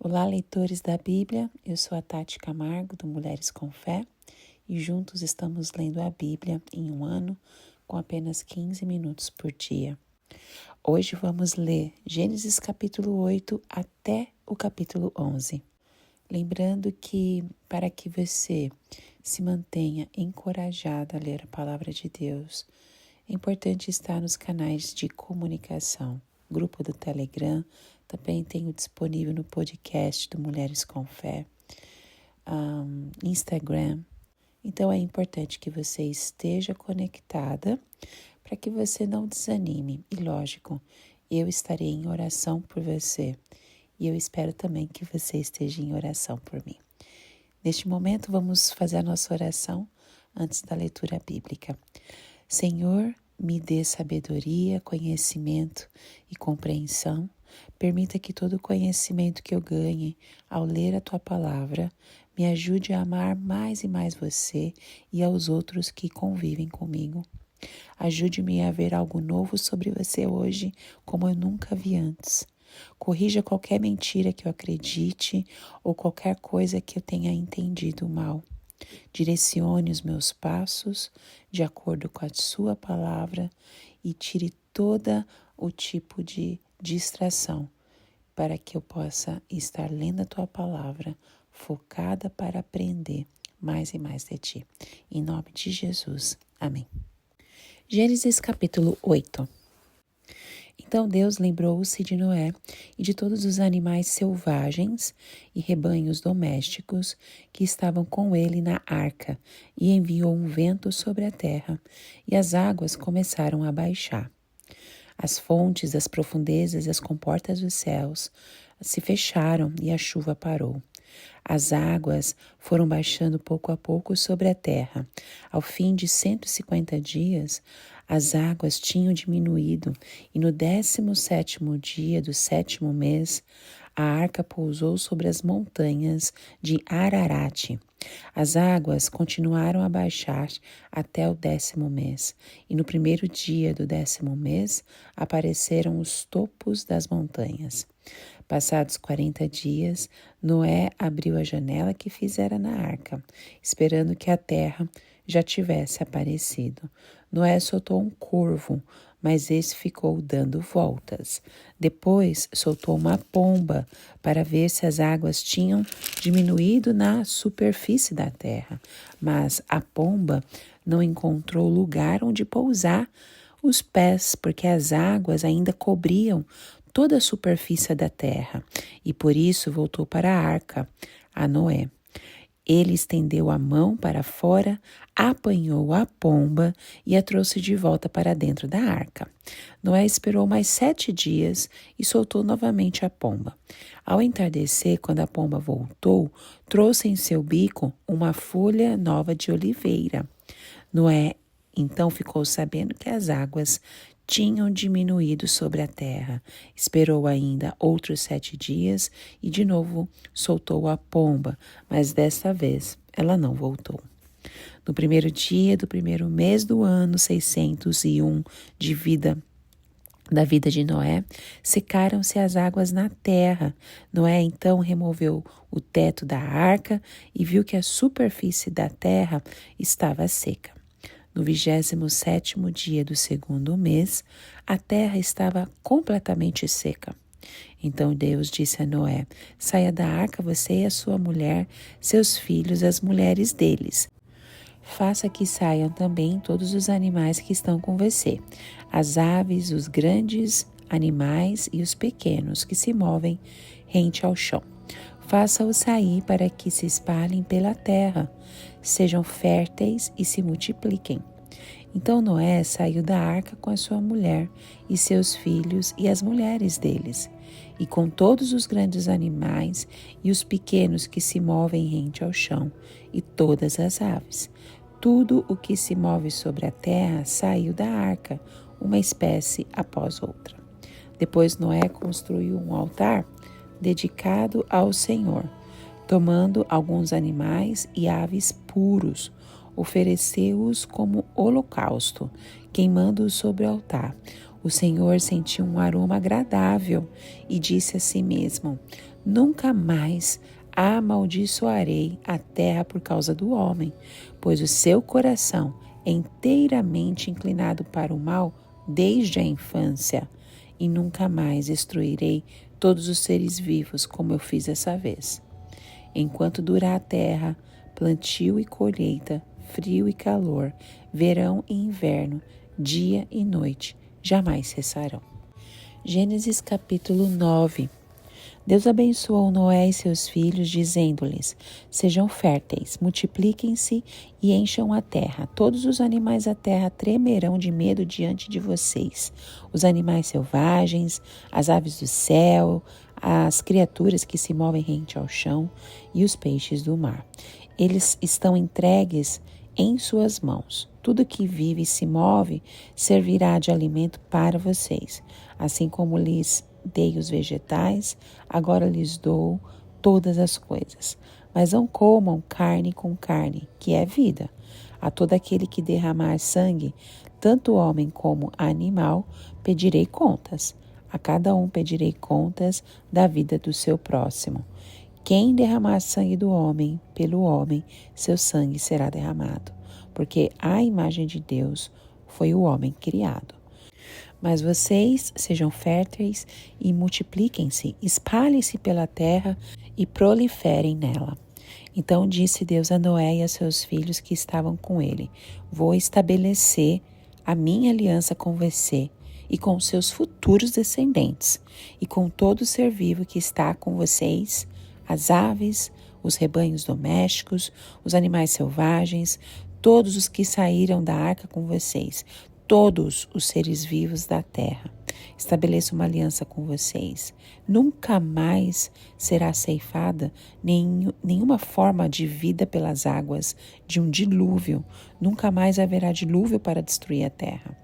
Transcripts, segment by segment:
Olá, leitores da Bíblia, eu sou a Tati Camargo, do Mulheres com Fé, e juntos estamos lendo a Bíblia em um ano com apenas 15 minutos por dia. Hoje vamos ler Gênesis capítulo 8 até o capítulo 11. Lembrando que para que você se mantenha encorajado a ler a palavra de Deus, é importante estar nos canais de comunicação, grupo do Telegram, também tenho disponível no podcast do Mulheres com Fé, Instagram. Então é importante que você esteja conectada para que você não desanime. E lógico, eu estarei em oração por você e eu espero também que você esteja em oração por mim. Neste momento vamos fazer a nossa oração antes da leitura bíblica. Senhor, me dê sabedoria, conhecimento e compreensão. Permita que todo o conhecimento que eu ganhe ao ler a Tua palavra me ajude a amar mais e mais você e aos outros que convivem comigo. Ajude-me a ver algo novo sobre você hoje, como eu nunca vi antes. Corrija qualquer mentira que eu acredite ou qualquer coisa que eu tenha entendido mal. Direcione os meus passos de acordo com a sua palavra e tire todo o tipo de distração para que eu possa estar lendo a tua palavra, focada para aprender mais e mais de ti. Em nome de Jesus. Amém. Gênesis capítulo 8. Então Deus lembrou-se de Noé e de todos os animais selvagens e rebanhos domésticos que estavam com ele na arca, e enviou um vento sobre a terra, e as águas começaram a baixar. As fontes das profundezas e as comportas dos céus se fecharam e a chuva parou. As águas foram baixando pouco a pouco sobre a terra. Ao fim de 150 dias, as águas tinham diminuído e no 17º dia do 7º mês, a arca pousou sobre as montanhas de Ararate. As águas continuaram a baixar até o 10º mês, e no 1º dia do 10º mês apareceram os topos das montanhas. Passados 40 dias, Noé abriu a janela que fizera na arca, esperando que a terra já tivesse aparecido. Noé soltou um corvo, mas esse ficou dando voltas. Depois soltou uma pomba para ver se as águas tinham diminuído na superfície da terra, mas a pomba não encontrou lugar onde pousar os pés, porque as águas ainda cobriam toda a superfície da terra, e por isso voltou para a arca, a Noé. Ele estendeu a mão para fora, apanhou a pomba e a trouxe de volta para dentro da arca. Noé esperou mais 7 dias e soltou novamente a pomba. Ao entardecer, quando a pomba voltou, trouxe em seu bico uma folha nova de oliveira. Noé então ficou sabendo que as águas tinham diminuído sobre a terra. Esperou ainda outros 7 dias e de novo soltou a pomba, mas desta vez ela não voltou. No 1º dia do 1º mês do ano 601 da vida de Noé, secaram-se as águas na terra. Noé então removeu o teto da arca e viu que a superfície da terra estava seca. No 27º dia do 2º mês, a terra estava completamente seca. Então Deus disse a Noé: saia da arca você e a sua mulher, seus filhos, as mulheres deles. Faça que saiam também todos os animais que estão com você, as aves, os grandes animais e os pequenos que se movem rente ao chão. Faça-os sair para que se espalhem pela terra, sejam férteis e se multipliquem. Então Noé saiu da arca com a sua mulher e seus filhos e as mulheres deles, e com todos os grandes animais e os pequenos que se movem rente ao chão, e todas as aves. Tudo o que se move sobre a terra saiu da arca, uma espécie após outra. Depois Noé construiu um altar dedicado ao Senhor, tomando alguns animais e aves puros, ofereceu-os como holocausto, queimando-os sobre o altar. O Senhor sentiu um aroma agradável e disse a si mesmo: Nunca mais amaldiçoarei a terra por causa do homem, pois o seu coração é inteiramente inclinado para o mal desde a infância, e nunca mais destruirei todos os seres vivos como eu fiz essa vez. Enquanto durar a terra, plantio e colheita, frio e calor, verão e inverno, dia e noite, jamais cessarão. Gênesis capítulo 9. Deus abençoou Noé e seus filhos, dizendo-lhes: sejam férteis, multipliquem-se e encham a terra. Todos os animais da terra tremerão de medo diante de vocês. Os animais selvagens, as aves do céu, as criaturas que se movem rente ao chão e os peixes do mar. Eles estão entregues em suas mãos. Tudo que vive e se move servirá de alimento para vocês. Assim como lhes dei os vegetais, agora lhes dou todas as coisas. Mas não comam carne com carne, que é vida. A todo aquele que derramar sangue, tanto homem como animal, pedirei contas. A cada um pedirei contas da vida do seu próximo. Quem derramar sangue do homem, pelo homem, seu sangue será derramado, porque à imagem de Deus foi o homem criado. Mas vocês sejam férteis e multipliquem-se, espalhem-se pela terra e proliferem nela. Então disse Deus a Noé e a seus filhos que estavam com ele: vou estabelecer a minha aliança com você e com seus futuros descendentes, e com todo ser vivo que está com vocês, as aves, os rebanhos domésticos, os animais selvagens, todos os que saíram da arca com vocês, todos os seres vivos da terra. Estabeleço uma aliança com vocês. Nunca mais será ceifada nenhuma forma de vida pelas águas de um dilúvio. Nunca mais haverá dilúvio para destruir a terra.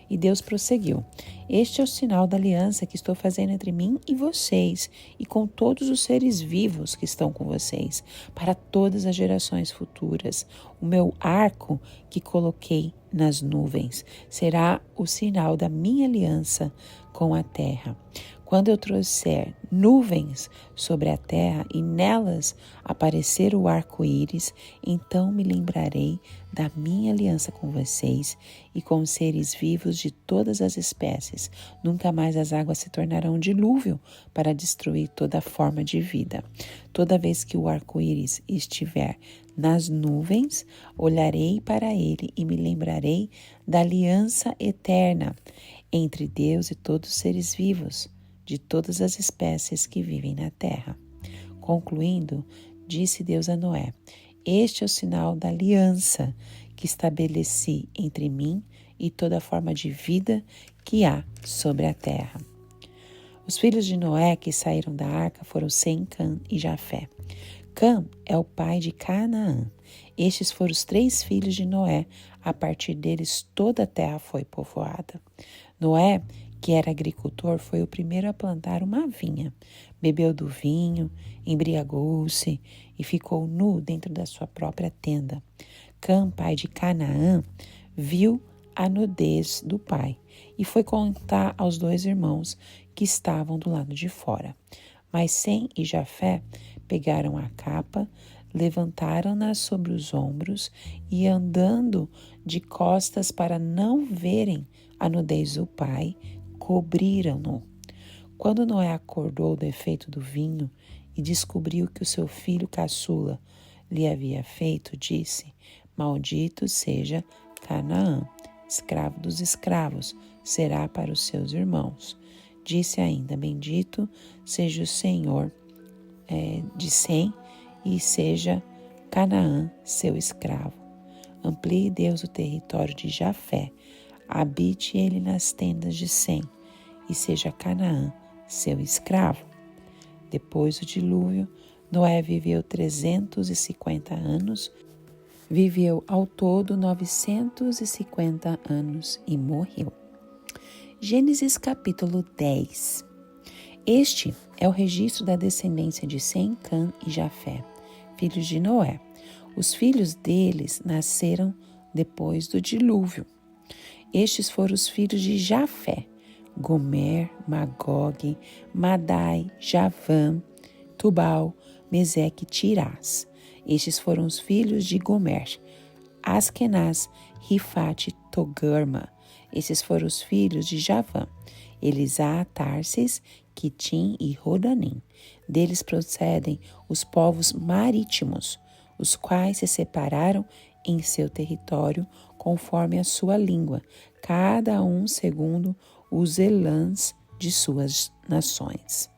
E Deus prosseguiu: este é o sinal da aliança que estou fazendo entre mim e vocês, e com todos os seres vivos que estão com vocês, para todas as gerações futuras. O meu arco que coloquei nas nuvens será o sinal da minha aliança com a terra. Quando eu trouxer nuvens sobre a terra e nelas aparecer o arco-íris, então me lembrarei da minha aliança com vocês e com os seres vivos de todas as espécies. Nunca mais as águas se tornarão dilúvio para destruir toda forma de vida. Toda vez que o arco-íris estiver nas nuvens, olharei para ele e me lembrarei da aliança eterna entre Deus e todos os seres vivos, de todas as espécies que vivem na terra. Concluindo, disse Deus a Noé: este é o sinal da aliança que estabeleci entre mim e toda forma de vida que há sobre a terra. Os filhos de Noé que saíram da arca foram Sem, Cã e Jafé. Cã é o pai de Canaã. Estes foram os 3 filhos de Noé. A partir deles toda a terra foi povoada. Noé, que era agricultor, foi o primeiro a plantar uma vinha. Bebeu do vinho, embriagou-se e ficou nu dentro da sua própria tenda. Cã, pai de Canaã, viu a nudez do pai e foi contar aos 2 irmãos que estavam do lado de fora. Mas Sem e Jafé pegaram a capa, levantaram-na sobre os ombros e, andando de costas para não verem a nudez do pai, cobriram-no. Quando Noé acordou do efeito do vinho e descobriu que o seu filho caçula lhe havia feito, disse: maldito seja Canaã, escravo dos escravos, será para os seus irmãos. Disse ainda: bendito seja o Senhor de Sem e seja Canaã seu escravo. Amplie Deus o território de Jafé, habite ele nas tendas de Sem e seja Canaã seu escravo. Depois do dilúvio, Noé viveu 350 anos, viveu ao todo 950 anos e morreu. Gênesis capítulo 10. Este é o registro da descendência de Sem, Cã e Jafé, filhos de Noé. Os filhos deles nasceram depois do dilúvio. Estes foram os filhos de Jafé: Gomer, Magog, Madai, Javã, Tubal, Meseque e Tirás. Estes foram os filhos de Gomer, Askenaz, Rifate e Togarma. Esses foram os filhos de Javã, Elisá, Tarsis, Quitim e Rodanim. Deles procedem os povos marítimos, os quais se separaram em seu território conforme a sua língua, cada um segundo os elãs de suas nações.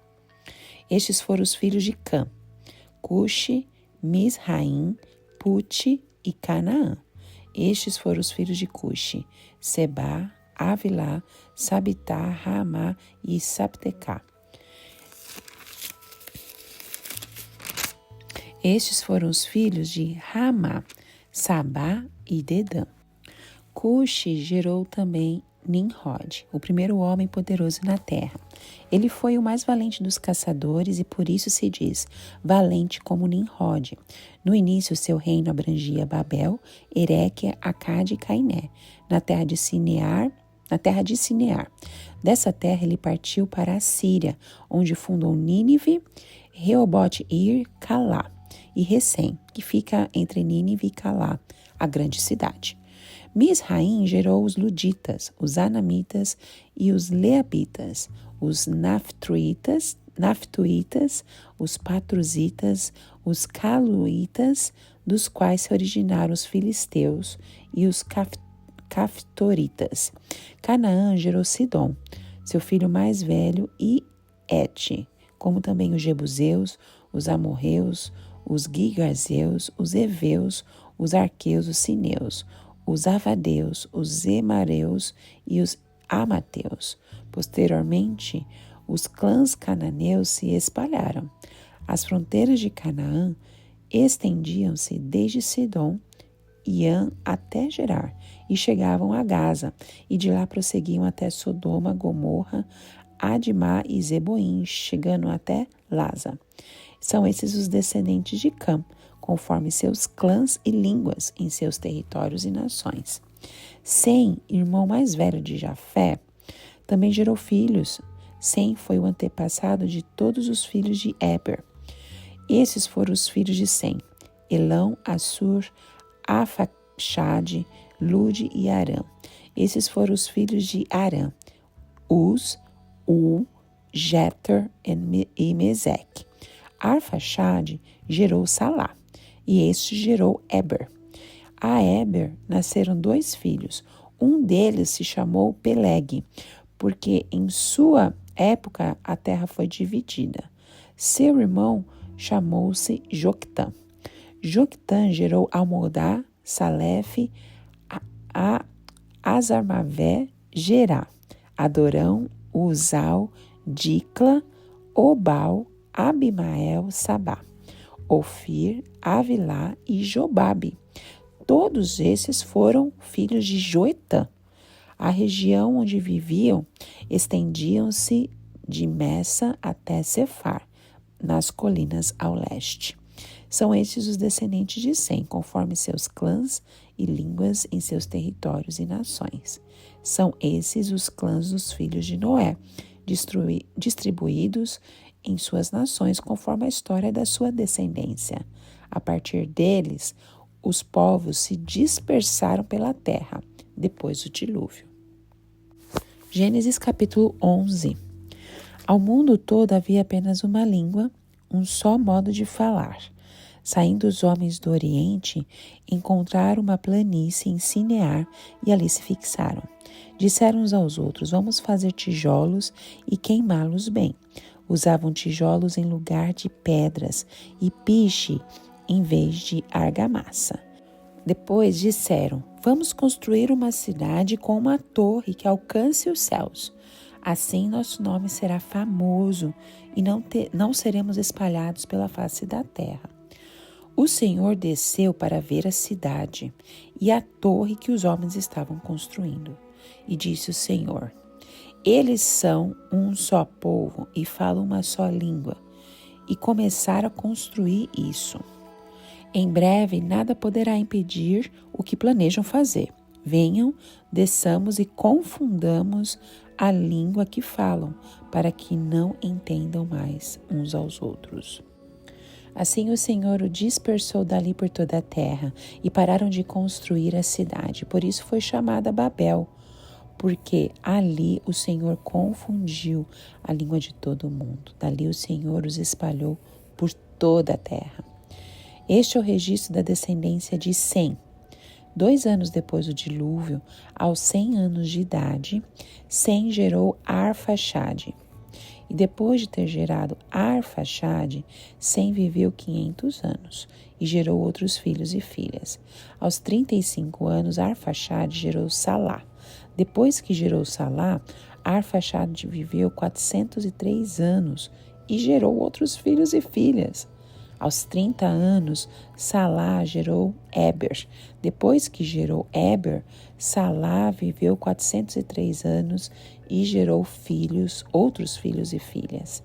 Estes foram os filhos de Cã, Cuxi, Misraim, Puti e Canaã. Estes foram os filhos de Cuxi, Sebá, Avilá, Sabitá, Ramá e Sabtecá. Estes foram os filhos de Ramá, Sabá e Dedã. Cuxi gerou também Nimrod, o primeiro homem poderoso na terra. Ele foi o mais valente dos caçadores e por isso se diz valente como Nimrod. No início, seu reino abrangia Babel, Eréquia, Acade e Cainé, na terra de Sinear. Dessa terra ele partiu para a Síria, onde fundou Nínive, Reobote-ir, Calá e Recém, que fica entre Nínive e Calá, a grande cidade. Misraim gerou os luditas, os anamitas e os leabitas, os naftuitas, os patruzitas, os caluitas, dos quais se originaram os filisteus e os caftoritas. Canaã gerou Sidom, seu filho mais velho, e Et, como também os jebuseus, os amorreus, os gigazeus, os heveus, os arqueus, os sineus, os avadeus, os emareus e os amateus. Posteriormente, os clãs cananeus se espalharam. As fronteiras de Canaã estendiam-se desde Sidom, Iã até Gerar, e chegavam a Gaza, e de lá prosseguiam até Sodoma, Gomorra, Admá e Zeboim, chegando até Lasa. São esses os descendentes de Cã, conforme seus clãs e línguas em seus territórios e nações. Sem, irmão mais velho de Jafé, também gerou filhos. Sem foi o antepassado de todos os filhos de Eber. Esses foram os filhos de Sem: Elão, Assur, Afaxade, Lude e Arã. Esses foram os filhos de Arã: Uz, Jeter e Meseque. Arfaxade gerou Salá, e este gerou Eber. A Eber nasceram 2 filhos. Um deles se chamou Peleg, porque em sua época a terra foi dividida. Seu irmão chamou-se Joctã. Joctã gerou Almodá, Salef, Azarmavé, Gerá, Adorão, Uzal, Dicla, Obal, Abimael, Sabá, Ofir, Avilá e Jobabe. Todos esses foram filhos de Joetã. A região onde viviam estendiam-se de Messa até Cefar, nas colinas ao leste. São estes os descendentes de Sem, conforme seus clãs e línguas em seus territórios e nações. São esses os clãs dos filhos de Noé, distribuídos em suas nações conforme a história da sua descendência. A partir deles, os povos se dispersaram pela terra, depois do dilúvio. Gênesis capítulo 11. Ao mundo todo havia apenas uma língua, um só modo de falar. Saindo os homens do Oriente, encontraram uma planície em Sinear e ali se fixaram. Disseram uns aos outros: vamos fazer tijolos e queimá-los bem. Usavam tijolos em lugar de pedras e piche em vez de argamassa. Depois disseram: vamos construir uma cidade com uma torre que alcance os céus. Assim nosso nome será famoso e não seremos espalhados pela face da terra. O Senhor desceu para ver a cidade e a torre que os homens estavam construindo. E disse o Senhor: eles são um só povo e falam uma só língua. E começaram a construir isso. Em breve, nada poderá impedir o que planejam fazer. Venham, desçamos e confundamos a língua que falam, para que não entendam mais uns aos outros. Assim o Senhor o dispersou dali por toda a terra, e pararam de construir a cidade. Por isso foi chamada Babel, porque ali o Senhor confundiu a língua de todo mundo. Dali o Senhor os espalhou por toda a terra. Este é o registro da descendência de Sem. 2 anos depois do dilúvio, aos 100 anos de idade, Sem gerou Arfaxade. E depois de ter gerado Arfaxade, Sem viveu 500 anos e gerou outros filhos e filhas. Aos 35 anos, Arfaxade gerou Salá. Depois que gerou Salá, Arfaxade viveu 403 anos e gerou outros filhos e filhas. Aos 30 anos, Salá gerou Éber. Depois que gerou Éber, Salá viveu 403 anos e gerou filhos, outros filhos e filhas.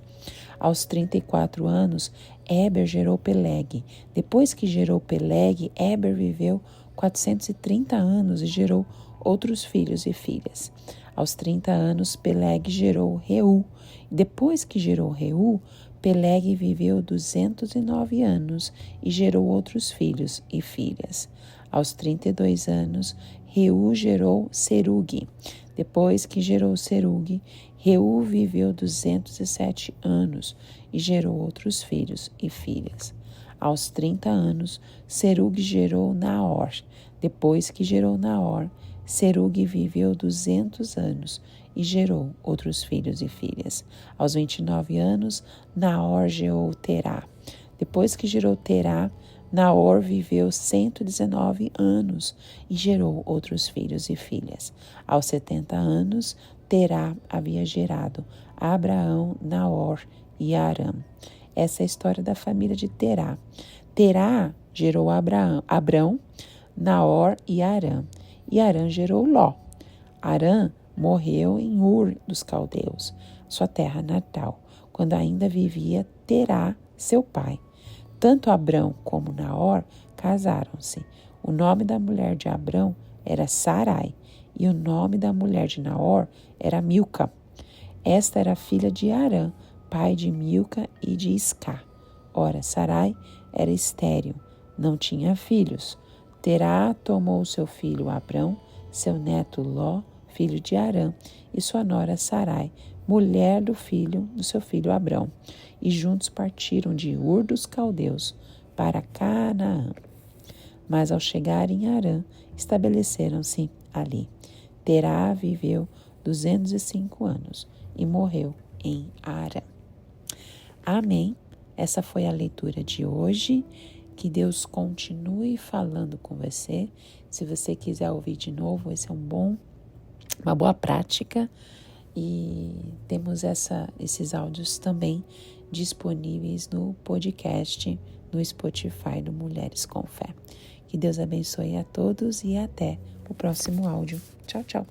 Aos 34 anos, Éber gerou Peleg. Depois que gerou Peleg, Éber viveu 430 anos e gerou outros filhos e filhas. Aos 30 anos, Peleg gerou Reu. Depois que gerou Reu, Peleg viveu 209 anos e gerou outros filhos e filhas. Aos 32 anos, Reu gerou Serugue. Depois que gerou Serugue, Reu viveu 207 anos e gerou outros filhos e filhas. Aos 30 anos, Serugue gerou Naor. Depois que gerou Naor, Serugue viveu 200 anos e gerou outros filhos e filhas. Aos 29 anos, Naor gerou Terá. Depois que gerou Terá, Naor viveu 119 anos e gerou outros filhos e filhas. Aos 70 anos, Terá havia gerado Abraão, Naor e Arã. Essa é a história da família de Terá. Terá gerou Abrão, Naor e Arã. E Arã gerou Ló. Arã morreu em Ur dos Caldeus, sua terra natal, quando ainda vivia Terá, seu pai. Tanto Abrão como Naor casaram-se. O nome da mulher de Abrão era Sarai e o nome da mulher de Naor era Milca. Esta era filha de Arã, pai de Milca e de Iscá. Ora, Sarai era estéril, não tinha filhos. Terá tomou seu filho Abrão, seu neto Ló, filho de Arã, e sua nora Sarai, mulher do seu filho Abrão, e juntos partiram de Ur dos Caldeus para Canaã. Mas ao chegarem em Arã, estabeleceram-se ali. Terá viveu 205 anos e morreu em Arã. Amém. Essa foi a leitura de hoje. Que Deus continue falando com você. Se você quiser ouvir de novo, esse é uma boa prática. E temos esses áudios também disponíveis no podcast, no Spotify do Mulheres com Fé. Que Deus abençoe a todos e até o próximo áudio. Tchau, tchau.